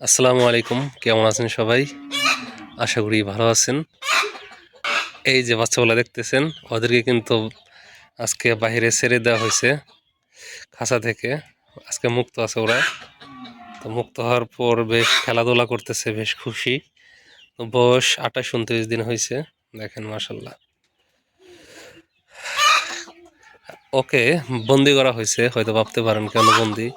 আসসালামু আলাইকুম, কেমন আছেন সবাই? আশা করি ভালো আছেন। এই যে বাচ্চাগুলো দেখতেছেন, ওদেরকে কিন্তু আজকে বাইরে ছেড়ে দেওয়া হয়েছে খাঁচা থেকে। আজকে মুক্ত আছে ওরা। তো মুক্ত হওয়ার পর বেশ খেলাধুলা করতেছে, বেশ খুশি। তো বয়স 28-29 দিন হয়েছে। দেখেন মাশাল্লাহ। ওকে বন্দি করা হয়েছে, হয়তো ভাবতে পারেন কেন বন্দি।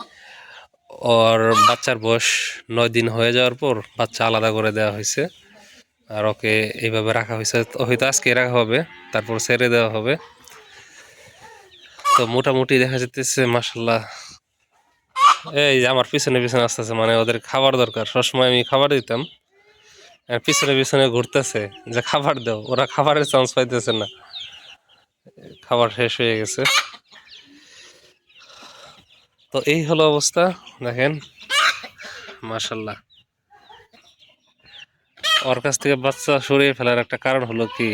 ওর বাচ্চার বয়স 9 দিন হয়ে যাওয়ার পর বাচ্চা আলাদা করে দেওয়া হয়েছে। আর ওকে এইভাবে রাখা হয়েছে, হয়তো আজকে রাখা হবে, তারপর ছেড়ে দেওয়া হবে। তো মোটামুটি দেখা যেতেছে মাশাল্লাহ। এই যে আমার পিছনে পিছনে আসতেছে, মানে ওদের খাবার দরকার, সবসময় আমি খাবার দিতাম, আর পিছনে পিছনে ঘুরতেছে যে খাবার দাও, ওরা খাবারের চান্স পাইতেছে না, খাবার শেষ হয়ে গেছে। তো এই হলো অবস্থা, দেখেন মাশাল্লাহ। ওর কাছ থেকে বাচ্চা সরিয়ে ফেলার একটা কারণ হলো কি,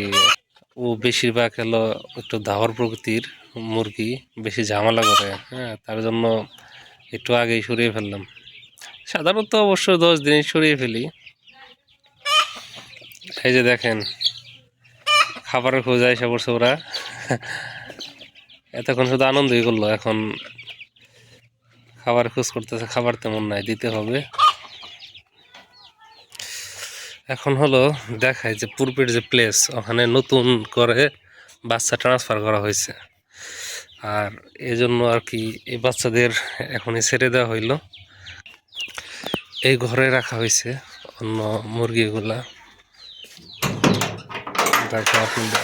ও বেশিরভাগ হলো একটু দাহর প্রকৃতির মুরগি, বেশি ঝামেলা করে, হ্যাঁ, তার জন্য একটু আগেই সরিয়ে ফেললাম। সাধারণত অবশ্য 10 দিনে সরিয়ে ফেলি। এই যে দেখেন খাবারের খোঁজে এসে পড়ছে ওরা। এতক্ষণ শুধু আনন্দই করলো, এখন খাবার খোঁজ করতেছে, খাবার তেমন নাই, দিতে হবে। এখন হলো দেখায় যে পূর্বের যে প্লেস, ওখানে নতুন করে বাচ্চা ট্রান্সফার করা হয়েছে। আর এজন্য আর কি এই বাচ্চাদের এখনই ছেড়ে দেওয়া হইলো, এই ঘরে রাখা হয়েছে অন্য মুরগিগুলা। দেখো আপনাদের,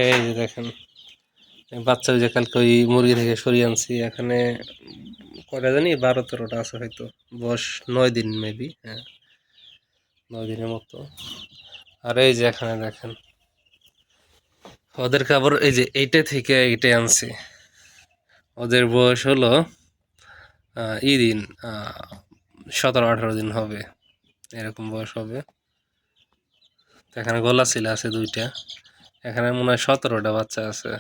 এই যে দেখেন বাচ্চা, ওই যে কালকে ওই মুরগি থেকে সরিয়ে আনছি, এখানে কয়টা জানি 12-13টা আছে হয়তো, বয়স 9 দিন মেবি, হ্যাঁ 9 দিনের মতো। আর এই যে এখানে দেখেন ওদেরকে আবার এই যে এইটা থেকে এইটাই আনছি, ওদের বয়স হলো দিন 17-18 দিন হবে, এরকম বয়স হবে। এখানে গলা ছিল আছে 2টা, এখানে মনে হয় 17টা বাচ্চা আছে।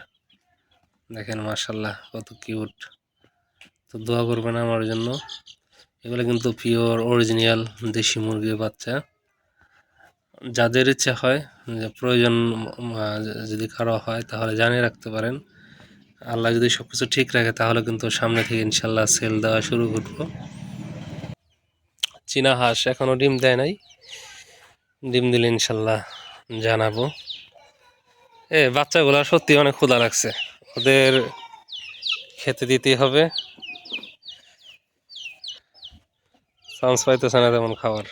দেখেন মার্শাল্লাহ কত কিউট। তো দোয়া করবেন আমার জন্য। এগুলো কিন্তু পিওর অরিজিনাল দেশি মুরগির বাচ্চা। যাদের ইচ্ছা হয়, যে প্রয়োজন যদি কারো হয়, তাহলে জানিয়ে রাখতে পারেন। আল্লাহ যদি সব কিছু ঠিক রাখে, তাহলে কিন্তু সামনে থেকে ইনশাল্লাহ সেল দেওয়া শুরু করব। চীনা হাঁস এখনও ডিম দেয় নাই, ডিম দিলে ইনশাল্লাহ জানাবো। বাচ্চাগুলা সত্যি অনেক ক্ষুধা লাগছে, ওদের খেতে দিতেই হবে, চান্স পাইতেছে না তেমন খাবার।